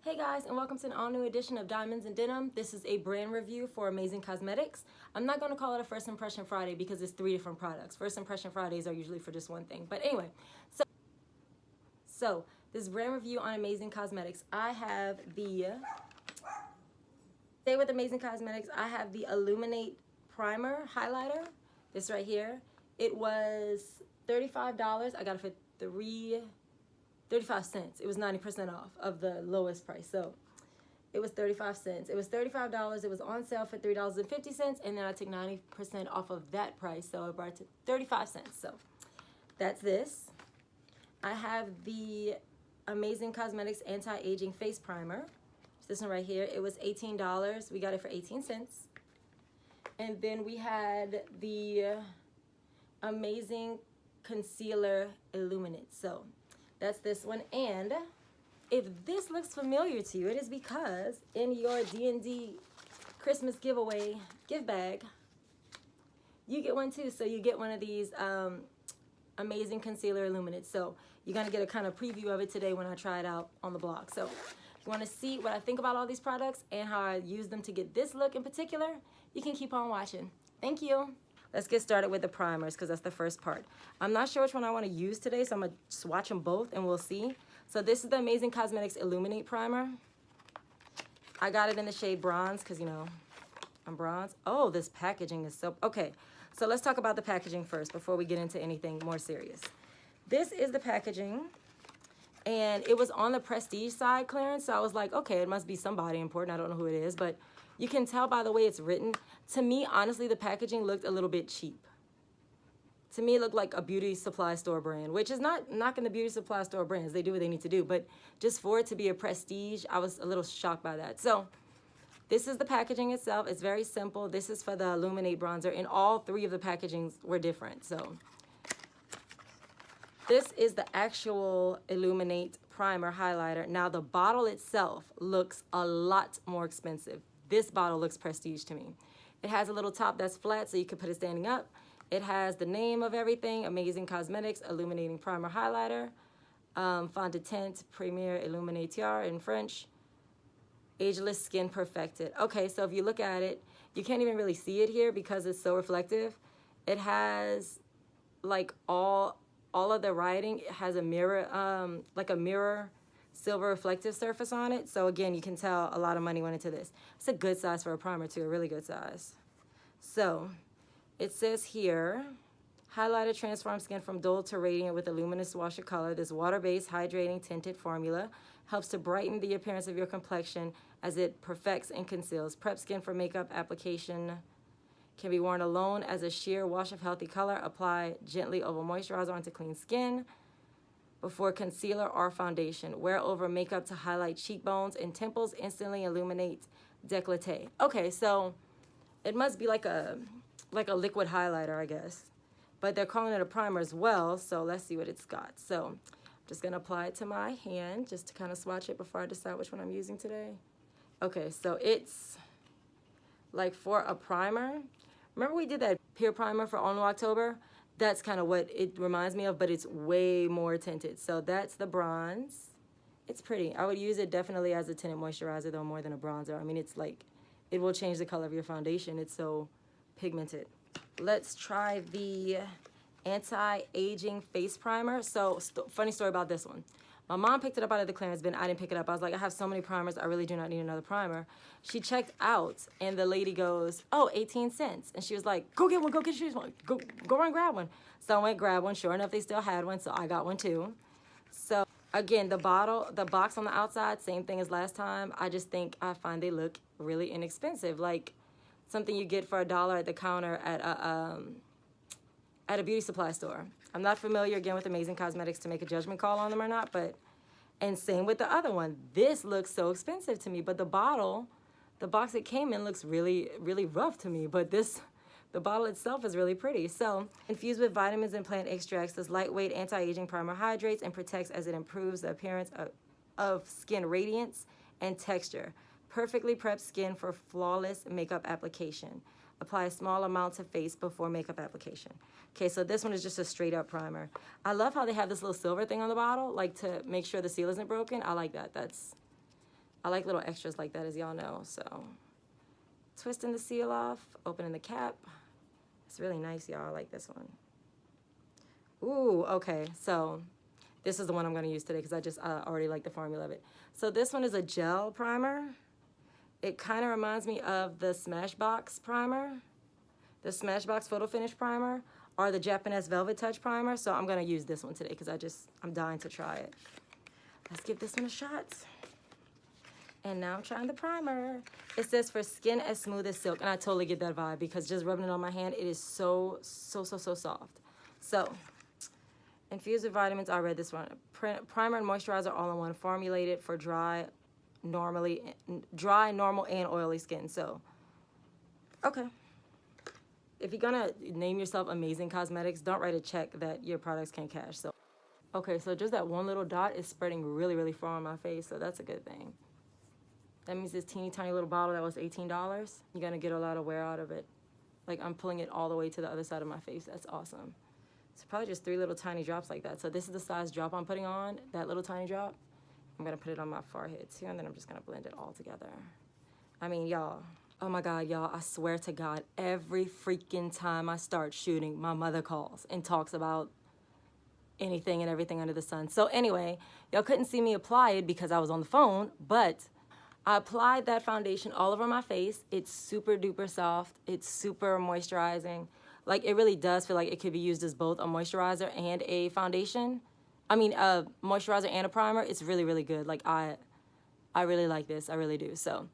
Hey guys, and welcome to an all-new edition of Diamonds and Denim. This is a brand review for Amazing Cosmetics. I'm not going to call it a First Impression Friday because it's 3 different products. First Impression Fridays are usually for just one thing. But anyway, so this brand review on Amazing Cosmetics. I have the, stay with Amazing Cosmetics, I have the Illuminate Primer Highlighter. This right here. It was $35. I got it for 35 cents. It was 90% off of the lowest price. So it was 35 cents. It was $35. It was on sale for $3.50. And then I took 90% off of that price. So I brought it to 35 cents. So that's this. I have the Amazing Cosmetics Anti-Aging Face Primer. It's this one right here. It was $18. We got it for 18 cents. And then we had the Amazing Concealer Illuminate. So that's this one. And if this looks familiar to you, it is because in your D&D Christmas giveaway gift bag, you get one too. So you get one of these Amazing Concealer Illuminates. So you're going to get a kind of preview of it today when I try it out on the blog. So if you want to see what I think about all these products and how I use them to get this look in particular, you can keep on watching. Thank you. Let's get started with the primers because that's the first part. I'm not sure which one I want to use today, so I'm going to swatch them both and we'll see. So this is the Amazing Cosmetics Illuminate Primer. I got it in the shade bronze because, you know, I'm bronze. Oh, this packaging is so... Okay, so let's talk about the packaging first before we get into anything more serious. This is the packaging, and it was on the prestige side clearance, so I was like, okay, it must be somebody important. I don't know who it is, but you can tell by the way it's written. To me, honestly, the packaging looked a little bit cheap. To me, it looked like a beauty supply store brand, which is not knocking the beauty supply store brands. They do what they need to do. But just for it to be a prestige, I was a little shocked by that. So this is the packaging itself. It's very simple. This is for the Illuminate bronzer, and all 3 of the packagings were different. So this is the actual Illuminate Primer Highlighter. Now, the bottle itself looks a lot more expensive. This bottle looks prestige to me. It has a little top that's flat so you can put it standing up. It has the name of everything, Amazing Cosmetics Illuminating Primer Highlighter, Fond de Teint Premier Illuminateur in French, Ageless Skin Perfected. Okay, so if you look at it, you can't even really see it here because it's so reflective. It has like all of the writing. It has a mirror, like a mirror silver reflective surface on it. So again, you can tell a lot of money went into this. It's a good size for a primer too, a really good size. So it says here, highlighter transforms skin from dull to radiant with a luminous wash of color. This water-based hydrating tinted formula helps to brighten the appearance of your complexion as it perfects and conceals. Prep skin for makeup application. Can be worn alone as a sheer wash of healthy color. Apply gently over moisturizer onto clean skin before concealer or foundation. Wear over makeup to highlight cheekbones and temples. Instantly illuminate décolleté. Okay, so it must be like a liquid highlighter, I guess. But they're calling it a primer as well, so let's see what it's got. So I'm just going to apply it to my hand just to kind of swatch it before I decide which one I'm using today. Okay, so it's like for a primer. Remember we did that Pure Primer for All New October? That's kind of what it reminds me of, but it's way more tinted. So that's the bronze. It's pretty. I would use it definitely as a tinted moisturizer, though, more than a bronzer. I mean, it's like, it will change the color of your foundation. It's so pigmented. Let's try the Anti-Aging Face Primer. So, funny story about this one. My mom picked it up out of the clearance bin. I didn't pick it up. I was like, I have so many primers. I really do not need another primer. She checked out, and the lady goes, oh, 18 cents. And she was like, go get one, go get one. Go run grab one. So I went grab one. Sure enough, they still had one, so I got one too. So again, the box on the outside, same thing as last time. I find they look really inexpensive. Like something you get for $1 at the counter at a beauty supply store. I'm not familiar, again, with Amazing Cosmetics to make a judgment call on them or not, but, and same with the other one. This looks so expensive to me, but the box it came in looks really, really rough to me, but the bottle itself is really pretty. So, infused with vitamins and plant extracts, this lightweight anti-aging primer hydrates and protects as it improves the appearance of skin radiance and texture. Perfectly prepped skin for flawless makeup application. Apply a small amount to face before makeup application. Okay, so this one is just a straight up primer. I love how they have this little silver thing on the bottle, like to make sure the seal isn't broken. I like that. I like little extras like that, as y'all know. So twisting the seal off, opening the cap. It's really nice, y'all. I like this one. Ooh, okay. So this is the one I'm going to use today because I already like the formula of it. So this one is a gel primer. It kind of reminds me of the Smashbox primer, the Smashbox Photo Finish primer, or the Japanese Velvet Touch primer. So I'm going to use this one today because I'm dying to try it. Let's give this one a shot. And now I'm trying the primer. It says for skin as smooth as silk. And I totally get that vibe because just rubbing it on my hand, it is so soft. So, infused with vitamins, I read this one. Primer and moisturizer all in one, formulated for dry, normal, and oily skin. So, okay. If you're gonna name yourself Amazing Cosmetics, don't write a check that your products can't cash. So, okay, so just that one little dot is spreading really far on my face, so that's a good thing. That means this teeny tiny little bottle that was $18, you're gonna get a lot of wear out of it. Like I'm pulling it all the way to the other side of my face. That's awesome. It's probably just 3 little tiny drops like that. So this is the size drop I'm putting on, that little tiny drop. I'm gonna put it on my forehead too, and then I'm just gonna blend it all together. I mean, y'all, oh my God, y'all, I swear to God, every freaking time I start shooting, my mother calls and talks about anything and everything under the sun. So anyway, y'all couldn't see me apply it because I was on the phone, but I applied that foundation all over my face. It's super duper soft. It's super moisturizing. Like it really does feel like it could be used as both a moisturizer and a foundation. I mean, a moisturizer and a primer. It's really good. Like I really like this. I really do. So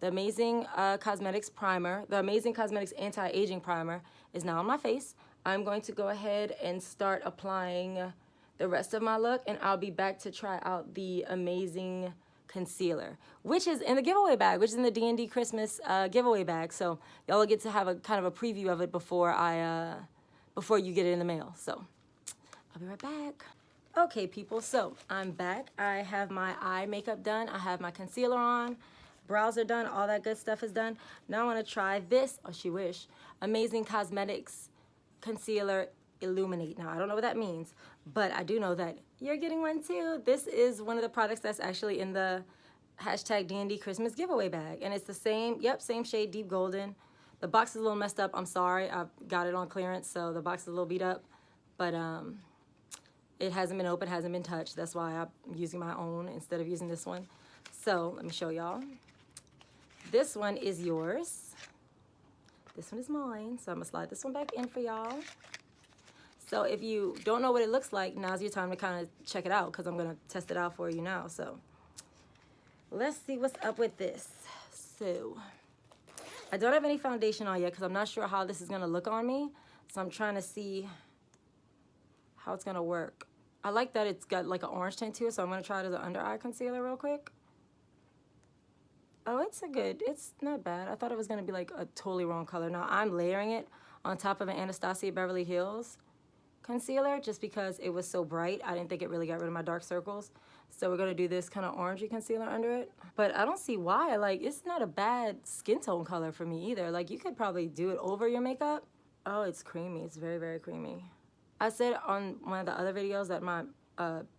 the Amazing Cosmetics primer, the Amazing Cosmetics Anti-Aging Primer is now on my face. I'm going to go ahead and start applying the rest of my look, and I'll be back to try out the Amazing concealer, which is in the giveaway bag, which is in the D&D Christmas giveaway bag. So y'all will get to have a kind of a preview of it before you get it in the mail. So I'll be right back. Okay, people, so I'm back. I have my eye makeup done. I have my concealer on. Brows are done. All that good stuff is done. Now I want to try this, or she wish, Amazing Cosmetics Concealer Illuminate. Now, I don't know what that means, but I do know that you're getting one too. This is one of the products that's actually in the hashtag D&D Christmas giveaway bag. And it's the same, same shade, deep golden. The box is a little messed up. I'm sorry. I got it on clearance, so the box is a little beat up. But it hasn't been opened, hasn't been touched. That's why I'm using my own instead of using this one. So let me show y'all. This one is yours. This one is mine. So I'm going to slide this one back in for y'all. So if you don't know what it looks like, now's your time to kind of check it out because I'm going to test it out for you now. So let's see what's up with this. So I don't have any foundation on yet because I'm not sure how this is going to look on me. So I'm trying to see how it's going to work. I like that it's got like an orange tint to it, so I'm going to try it as an under eye concealer real quick. Oh, it's not bad. I thought it was going to be like a totally wrong color. Now I'm layering it on top of an Anastasia Beverly Hills concealer just because it was so bright. I didn't think it really got rid of my dark circles. So we're going to do this kind of orangey concealer under it. But I don't see why. Like, it's not a bad skin tone color for me either. Like, you could probably do it over your makeup. Oh, it's creamy. It's very creamy. I said on one of the other videos that my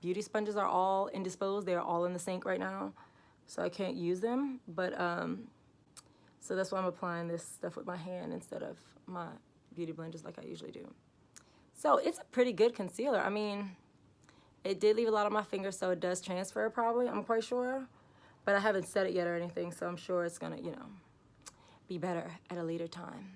beauty sponges are all indisposed. They're all in the sink right now. So I can't use them. But, so that's why I'm applying this stuff with my hand instead of my beauty blenders like I usually do. So it's a pretty good concealer. I mean, it did leave a lot on my fingers, so it does transfer probably, I'm quite sure. But I haven't set it yet or anything, so I'm sure it's gonna, be better at a later time.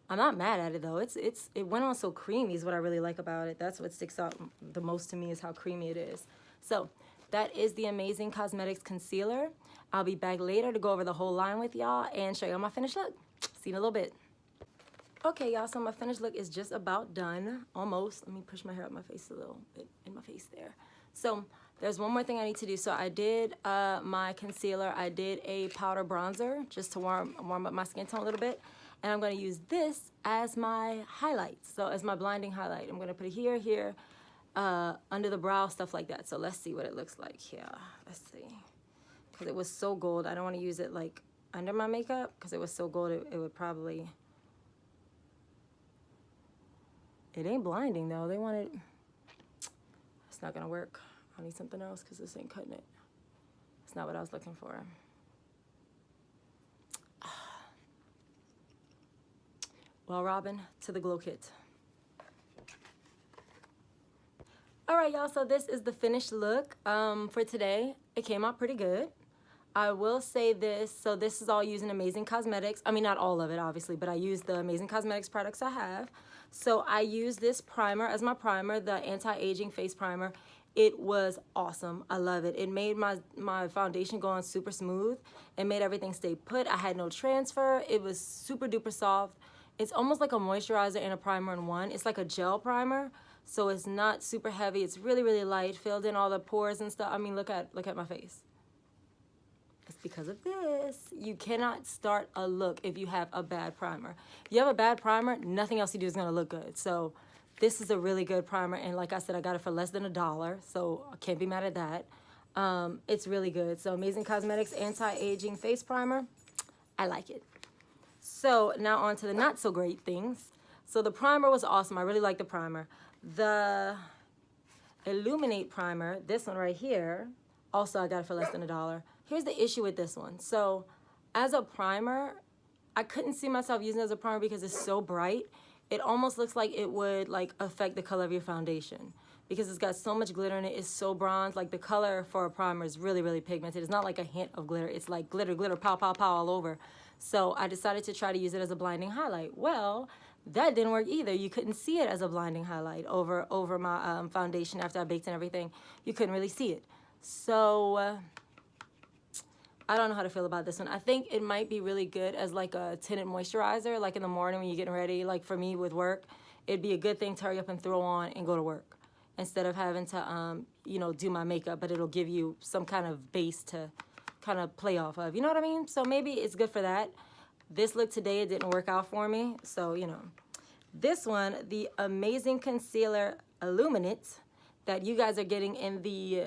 I'm not mad at it though. It went on so creamy is what I really like about it. That's what sticks out the most to me is how creamy it is. So that is the Amazing Cosmetics Concealer. I'll be back later to go over the whole line with y'all and show y'all my finished look. See you in a little bit. Okay, y'all, so my finished look is just about done, almost. Let me push my hair up my face a little bit, in my face there. So there's one more thing I need to do. So I did my concealer. I did a powder bronzer just to warm up my skin tone a little bit. And I'm going to use this as my highlight, so as my blinding highlight. I'm going to put it here, under the brow, stuff like that. So let's see what it looks like here. Let's see. Because it was so gold, I don't want to use it like under my makeup because it was so gold it would probably... It ain't blinding though. They want it. It's not gonna work. I need something else because this ain't cutting it. It's not what I was looking for. Well, Robin, to the glow kit. All right, y'all, so this is the finished look for today. It came out pretty good. I will say this, so this is all using Amazing Cosmetics. I mean, not all of it, obviously, but I use the Amazing Cosmetics products I have. So I use this primer as my primer, the anti-aging face primer. It was awesome. I love it. It made my foundation go on super smooth. It made everything stay put. I had no transfer. It was super duper soft. It's almost like a moisturizer and a primer in one. It's like a gel primer, so it's not super heavy. It's really, really light, filled in all the pores and stuff. I mean, look at my face. It's because of this. You cannot start a look if you have a bad primer. If you have a bad primer, nothing else you do is gonna look good. So this is a really good primer, and like I said, I got it for less than $1, so I can't be mad at that. It's really good. So Amazing Cosmetics Anti-Aging Face Primer, I like it. So now on to the not so great things. So the primer was awesome. I really like the primer. The Illuminate primer, this one right here, also I got it for less than $1. Here's the issue with this one. So as a primer, I couldn't see myself using it as a primer because it's so bright. It almost looks like it would like affect the color of your foundation because it's got so much glitter in it. It's so bronze. Like the color for a primer is really, really pigmented. It's not like a hint of glitter. It's like glitter, glitter, pow, pow, pow all over. So I decided to try to use it as a blinding highlight. Well, that didn't work either. You couldn't see it as a blinding highlight over my foundation after I baked and everything. You couldn't really see it. So I don't know how to feel about this one. I think it might be really good as like a tinted moisturizer, like in the morning when you're getting ready, like for me with work. It'd be a good thing to hurry up and throw on and go to work instead of having to, you know, do my makeup, but it'll give you some kind of base to kind of play off of. You know what I mean? So maybe it's good for that. This look today, it didn't work out for me. So, you know, this one, the Amazing Concealer Illuminate that you guys are getting in the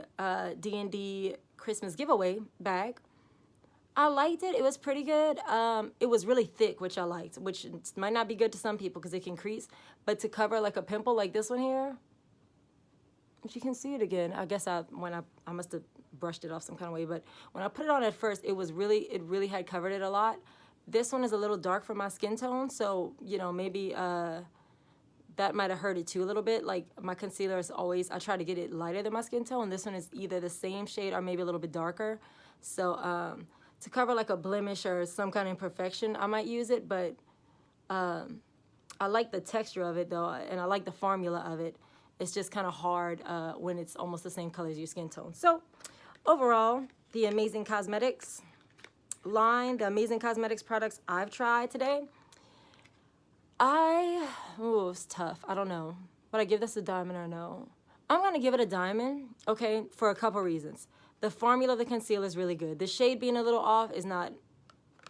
D&D Christmas giveaway bag. I liked it. It was pretty good. It was really thick, which I liked, which might not be good to some people because it can crease. But to cover like a pimple like this one here, if you can see it again, I guess I must have brushed it off some kind of way. But when I put it on at first, it really had covered it a lot. This one is a little dark for my skin tone, so you know maybe that might have hurt it too a little bit. Like my concealer is always, I try to get it lighter than my skin tone. This one is either the same shade or maybe a little bit darker. So to cover like a blemish or some kind of imperfection, I might use it, but I like the texture of it though, and I like the formula of it. It's just kind of hard when it's almost the same color as your skin tone. So overall, the Amazing Cosmetics line, the Amazing Cosmetics products I've tried today, it's tough. I don't know. Would I give this a diamond or no? I'm going to give it a diamond, okay, for a couple reasons. The formula of the concealer is really good. The shade being a little off is not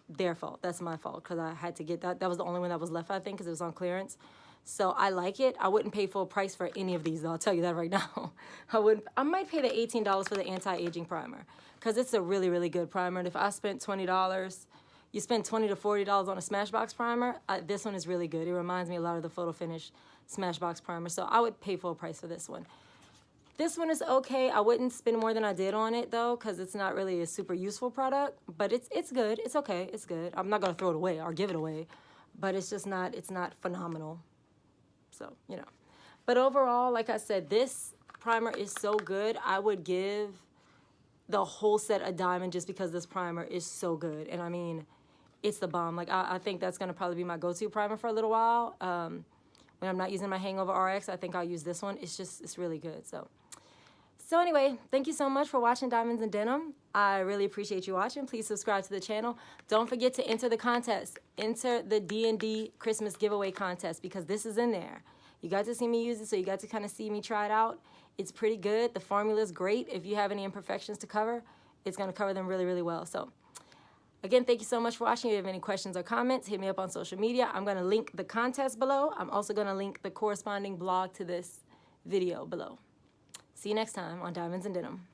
their fault. That's my fault because I had to get that. That was the only one that was left, I think, because it was on clearance. So I like it. I wouldn't pay full price for any of these, though. I'll tell you that right now. I might pay the $18 for the anti-aging primer because it's a really, really good primer. And if I spent $20, you spend $20 to $40 on a Smashbox primer, this one is really good. It reminds me a lot of the Photo Finish Smashbox primer. So I would pay full price for this one. This one is okay. I wouldn't spend more than I did on it, though, because it's not really a super useful product. But it's good. It's okay. It's good. I'm not going to throw it away or give it away. But it's just not, it's not phenomenal. So, you know. But overall, like I said, this primer is so good. I would give the whole set a diamond just because this primer is so good. And, I mean, it's the bomb. Like, I think that's going to probably be my go-to primer for a little while. When I'm not using my Hangover RX, I think I'll use this one. It's really good. So anyway, thank you so much for watching Diamonds and Denim. I really appreciate you watching. Please subscribe to the channel. Don't forget to enter the contest. Enter the D&D Christmas giveaway contest because this is in there. You got to see me use it, so you got to kind of see me try it out. It's pretty good. The formula is great. If you have any imperfections to cover, it's going to cover them really, really well. So again, thank you so much for watching. If you have any questions or comments, hit me up on social media. I'm going to link the contest below. I'm also going to link the corresponding blog to this video below. See you next time on Diamonds and Denim.